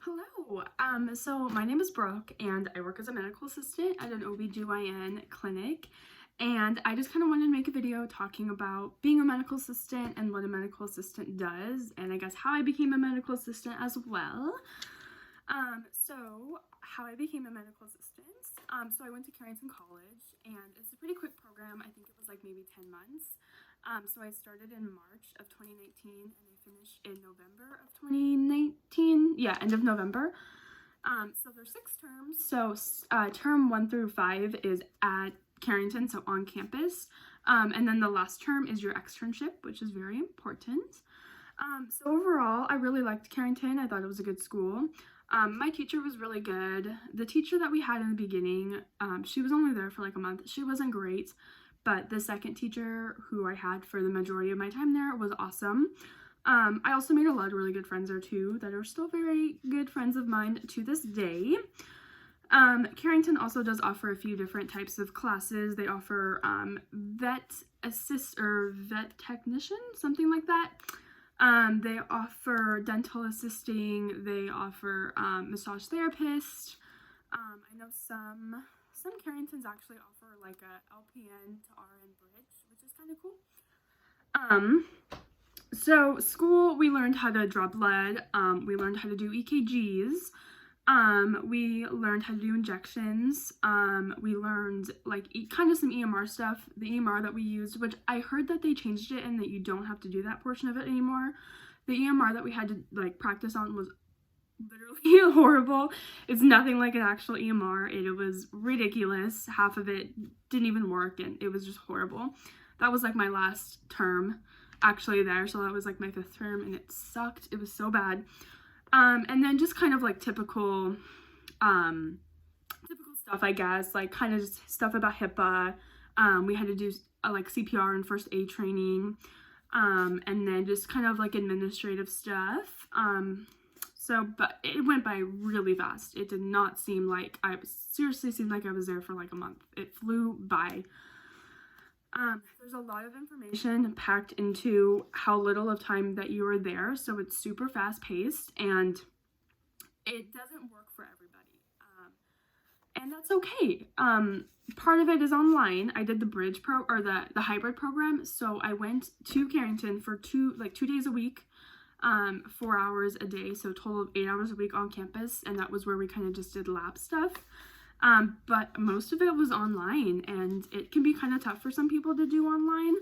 Hello. So my name is Brooke and I work as a medical assistant at an OB/GYN clinic. And I just kind of wanted to make a video talking about being a medical assistant and what a medical assistant does, and I guess how I became a medical assistant as well. So how I became a medical assistant. So I went to Carrington College and it's a pretty quick program. I think it was like maybe 10 months. So I started in March of 2019 and I finished in November of 2019. Yeah, end of November. So there's 6 terms. So term 1 through 5 is at Carrington, so on campus. And then the last term is your externship, which is very important. So overall, I really liked Carrington. I thought it was a good school. My teacher was really good. The teacher that we had in the beginning, she was only there for like a month. She wasn't great, but the second teacher who I had for the majority of my time there was awesome. I also made a lot of really good friends there too that are still very good friends of mine to this day. Carrington also does offer a few different types of classes. They offer vet assist or vet technician, something like that. They offer dental assisting. They offer massage therapist. I know some Carringtons actually offer like a LPN to RN bridge, which is kind of cool. So school, we learned how to draw blood. We learned how to do EKGs. We learned how to do injections. We learned like kind of some EMR stuff. The EMR that we used, which I heard that they changed it and that you don't have to do that portion of it anymore. The EMR that we had to like practice on was literally horrible. It's nothing like an actual EMR. It was ridiculous. Half of it didn't even work and it was just horrible. That was like my last term actually there, so that was like my 5th term and it sucked. It was so bad. And then just kind of like typical stuff, I guess, like kind of just stuff about HIPAA. We had to do like CPR and first aid training, and then just kind of like administrative stuff. But it went by really fast. It did not seem like seriously seemed like I was there for like a month. It flew by. There's a lot of information packed into how little of time that you are there, so it's super fast paced and it doesn't work for everybody, and that's okay. Part of it is online. I did the bridge or the hybrid program, so I went to Carrington for 2 days a week, 4 hours a day, so a total of 8 hours a week on campus, and that was where we kind of just did lab stuff. But most of it was online, and it can be kind of tough for some people to do online,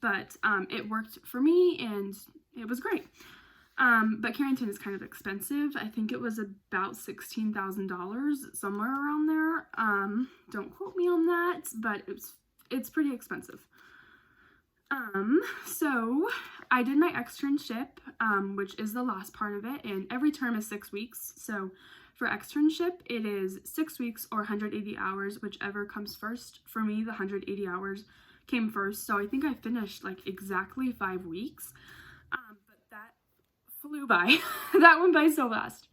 but it worked for me and it was great. But Carrington is kind of expensive. I think it was about $16,000, somewhere around there. Don't quote me on that, but it's pretty expensive. So I did my externship, which is the last part of it, and every term is 6 weeks. So for externship, it is 6 weeks or 180 hours, whichever comes first. For me, the 180 hours came first, so I think I finished like exactly 5 weeks. But that flew by. That went by so fast.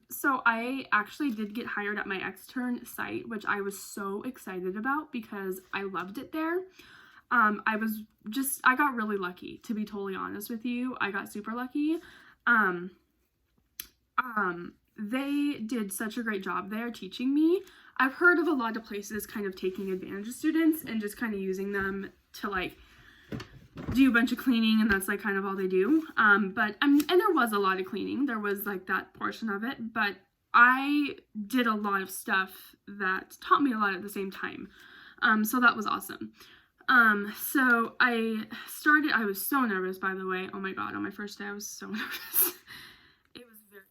So I actually did get hired at my extern site, which I was so excited about because I loved it there. I got really lucky, to be totally honest with you. I got super lucky. They did such a great job there teaching me. I've heard of a lot of places kind of taking advantage of students and just kind of using them to like do a bunch of cleaning, and that's like kind of all they do. And there was a lot of cleaning. There was like that portion of it, but I did a lot of stuff that taught me a lot at the same time. So that was awesome. So I was so nervous, by the way. Oh my God, on my first day, I was so nervous. It was very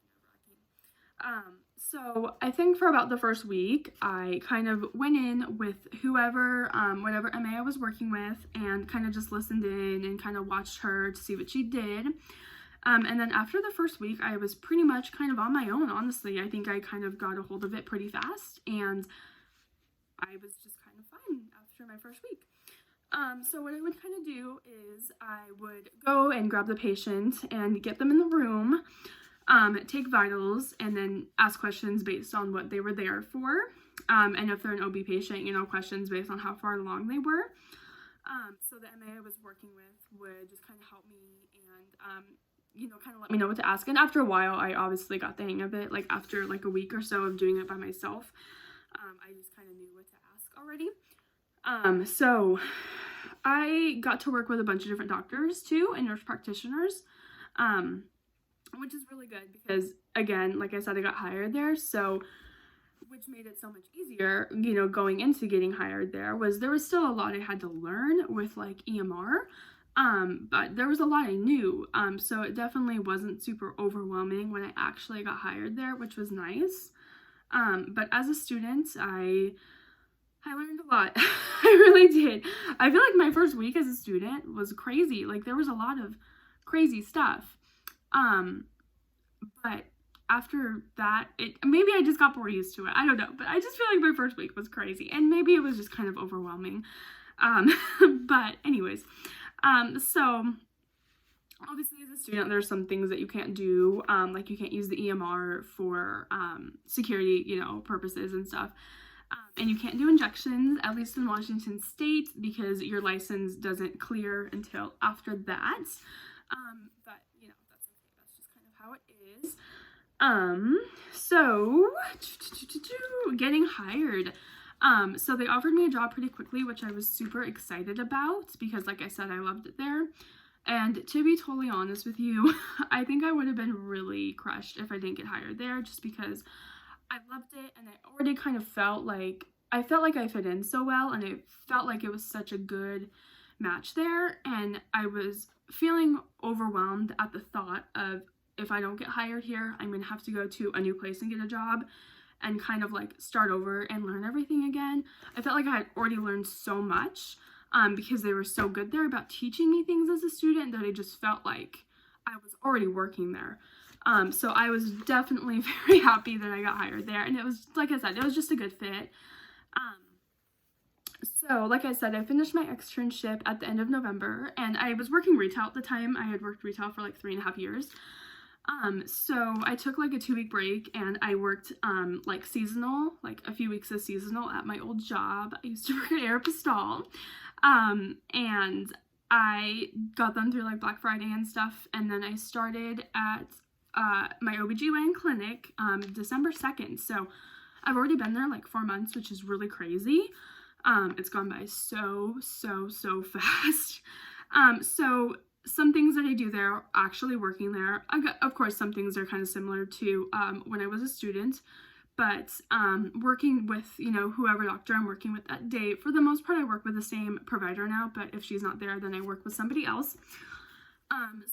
nerve-wracking. So I think for about the first week, I kind of went in with whatever MA I was working with and kind of just listened in and kind of watched her to see what she did. And then after the first week, I was pretty much kind of on my own, honestly. I think I kind of got a hold of it pretty fast, and I was just kind of fine after my first week. So what I would kind of do is I would go and grab the patient and get them in the room, take vitals, and then ask questions based on what they were there for. And if they're an OB patient, questions based on how far along they were. So the MA I was working with would just kind of help me and kind of let me know what to ask. And after a while, I obviously got the hang of it. Like after like a week or so of doing it by myself, I just kind of knew what to ask already. So I got to work with a bunch of different doctors too and nurse practitioners, which is really good because, again, like I said, I got hired there. So which made it so much easier, going into getting hired there was still a lot I had to learn with like EMR. But there was a lot I knew. So it definitely wasn't super overwhelming when I actually got hired there, which was nice. But as a student, I learned a lot. I really did. I feel like my first week as a student was crazy. Like there was a lot of crazy stuff. But after that, maybe I just got more used to it. I don't know, but I just feel like my first week was crazy, and maybe it was just kind of overwhelming. But anyways, so obviously as a student, there's some things that you can't do, like you can't use the EMR for security, purposes and stuff. And you can't do injections, at least in Washington State, because your license doesn't clear until after that. But that's okay. That's just kind of how it is. So getting hired. So they offered me a job pretty quickly, which I was super excited about because, like I said, I loved it there. And to be totally honest with you, I think I would have been really crushed if I didn't get hired there, just because I loved it and I already kind of felt like I fit in so well, and it felt like it was such a good match there. And I was feeling overwhelmed at the thought of, if I don't get hired here, I'm gonna have to go to a new place and get a job and kind of like start over and learn everything again. I felt like I had already learned so much because they were so good there about teaching me things as a student that I just felt like I was already working there. So I was definitely very happy that I got hired there, and it was, like I said, it was just a good fit. So like I said, I finished my externship at the end of November, and I was working retail at the time. I had worked retail for like 3.5 years. So I took like a 2-week break, and I worked like seasonal, like a few weeks of seasonal at my old job. I used to work at Aeropostale, and I got them through like Black Friday and stuff, and then I started at my OBGYN clinic December 2nd. So I've already been there like 4 months, which is really crazy. It's gone by so fast. So some things that I do there, actually working there, of course some things are kind of similar to when I was a student, but working with whoever doctor I'm working with that day, for the most part I work with the same provider now, but if she's not there then I work with somebody else.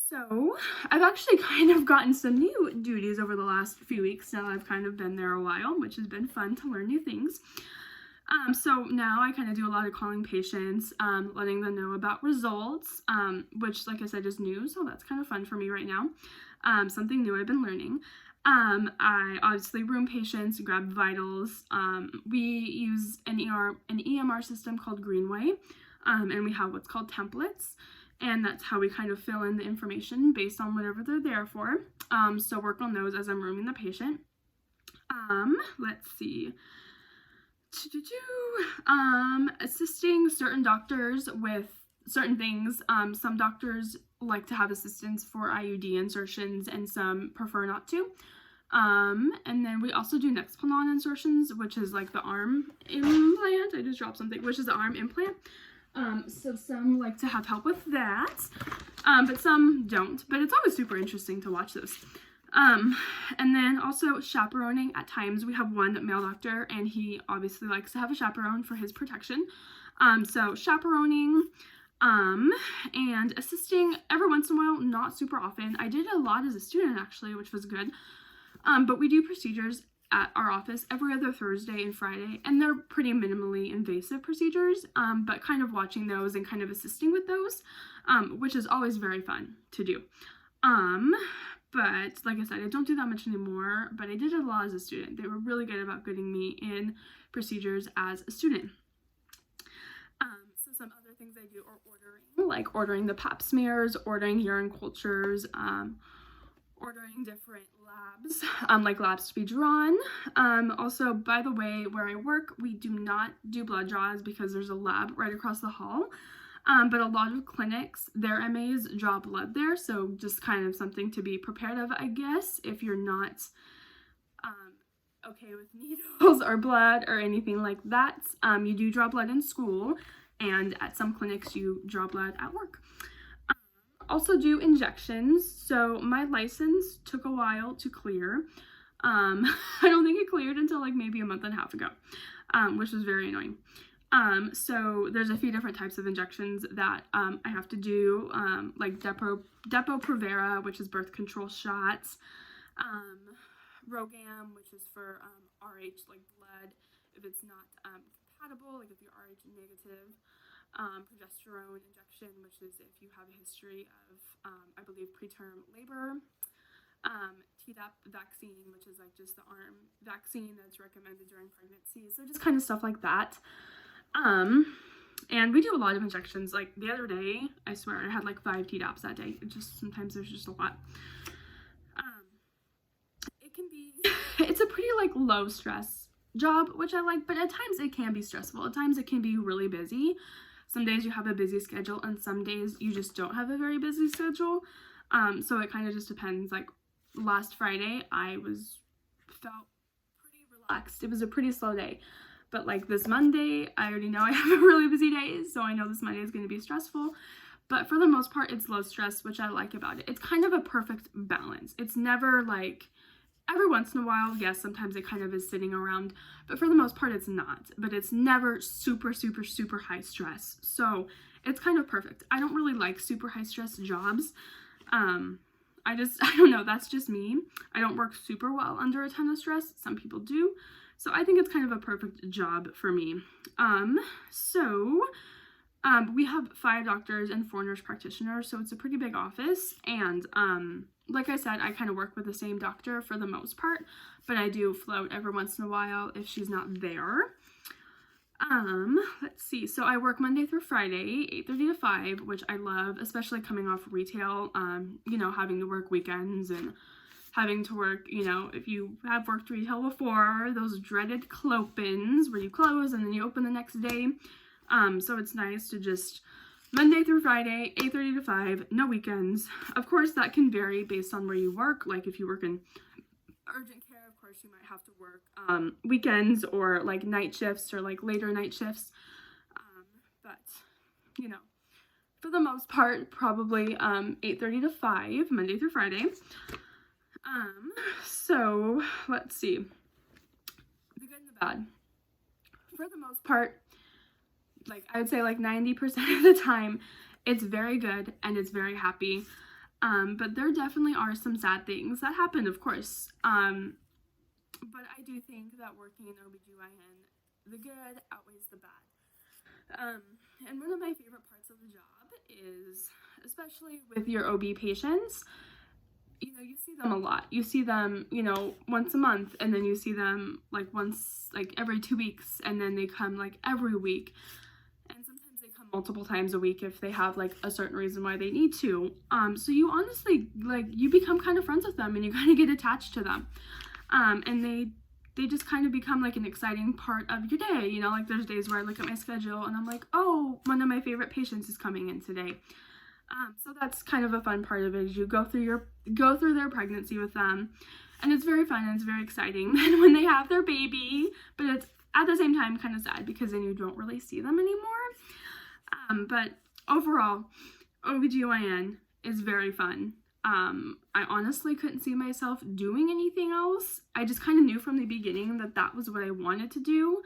So I've actually kind of gotten some new duties over the last few weeks now. I've kind of been there a while, which has been fun to learn new things. So now I kind of do a lot of calling patients, letting them know about results, which, like I said, is new, so that's kind of fun for me right now. Something new I've been learning. I obviously room patients, grab vitals. We use an EMR system called Greenway, and we have what's called templates, and that's how we kind of fill in the information based on whatever they're there for. So work on those as I'm rooming the patient. Let's see. Assisting certain doctors with certain things. Some doctors like to have assistance for IUD insertions, and some prefer not to. And then we also do Nexplanon insertions, which is like the arm implant. I just dropped something, which is the arm implant. So some like to have help with that, but some don't. But it's always super interesting to watch those. And then also chaperoning. At times we have one male doctor, and he obviously likes to have a chaperone for his protection. So chaperoning, and assisting every once in a while, not super often. I did a lot as a student actually, which was good. But we do procedures at our office every other Thursday and Friday, and they're pretty minimally invasive procedures, but kind of watching those and kind of assisting with those, which is always very fun to do. But like I said, I don't do that much anymore, but I did it a lot as a student. They were really good about getting me in procedures as a student. So some other things I do are ordering, like ordering the pap smears, ordering urine cultures, ordering different labs, like labs to be drawn. Also, by the way, where I work, we do not do blood draws because there's a lab right across the hall. But a lot of clinics, their MAs draw blood there, so just kind of something to be prepared of, I guess, if you're not okay with needles or blood or anything like that. You do draw blood in school, and at some clinics you draw blood at work. Also do injections. So my license took a while to clear. I don't think it cleared until like maybe a month and a half ago, which was very annoying. So there's a few different types of injections that I have to do, like Depo-Provera, which is birth control shots, RhoGAM, which is for RH, like blood, if it's not compatible, like if you're RH negative, progesterone injection, which is if you have a history of, I believe, preterm labor, Tdap vaccine, which is like just the arm vaccine that's recommended during pregnancy, so just kind of stuff like that. And we do a lot of injections. Like the other day, I swear I had like 5 Tdaps that day. It just, sometimes there's just a lot. It can be, it's a pretty like low stress job, which I like, but at times it can be stressful. At times it can be really busy. Some days you have a busy schedule and some days you just don't have a very busy schedule. So it kind of just depends. Like last Friday, I felt pretty relaxed. It was a pretty slow day. But like this Monday, I already know I have a really busy day, so I know this Monday is going to be stressful. But for the most part, it's low stress, which I like about it. It's kind of a perfect balance. It's never like, every once in a while, yes, sometimes it kind of is sitting around, but for the most part, it's not. But it's never super, super, super high stress. So it's kind of perfect. I don't really like super high stress jobs. I don't know, that's just me. I don't work super well under a ton of stress. Some people do. So I think it's kind of a perfect job for me. We have 5 doctors and 4 nurse practitioners, so it's a pretty big office. And like I said, I kind of work with the same doctor for the most part, but I do float every once in a while if she's not there. Let's see. So I work Monday through Friday, 8:30 to 5, which I love, especially coming off retail, you know, having to work weekends and having to work, you know, if you have worked retail before, those dreaded clopins where you close and then you open the next day. So it's nice to just Monday through Friday, 8:30 to 5, no weekends. Of course, that can vary based on where you work. Like if you work in urgent care, of course, you might have to work weekends or like night shifts or like later night shifts. But, you know, for the most part, probably 8:30 to 5, Monday through Friday. So let's see, the good and the bad. For the most part, like I would say like 90% of the time, it's very good and it's very happy. But there definitely are some sad things that happen, of course. But I do think that working in OBGYN, the good outweighs the bad. And one of my favorite parts of the job is, especially with your OB patients, you know, you see them a lot. You see them, you know, once a month, and then you see them like once, like every 2 weeks, and then they come like every week. And sometimes they come multiple times a week if they have like a certain reason why they need to. So you honestly, like, you become kind of friends with them and you kind of get attached to them. And they just kind of become like an exciting part of your day. You know, like there's days where I look at my schedule and I'm like, oh, one of my favorite patients is coming in today. So that's kind of a fun part of it, is you go through their pregnancy with them, and it's very fun and it's very exciting. Then when they have their baby, but it's at the same time kind of sad because then you don't really see them anymore. But overall, OBGYN is very fun. I honestly couldn't see myself doing anything else. I just kind of knew from the beginning that that was what I wanted to do,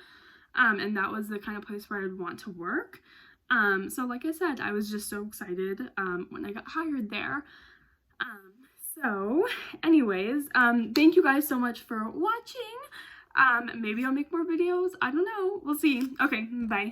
and that was the kind of place where I'd want to work. So like I said, I was just so excited when I got hired there. So anyways, thank you guys so much for watching. Maybe I'll make more videos. I don't know. We'll see. Okay, bye.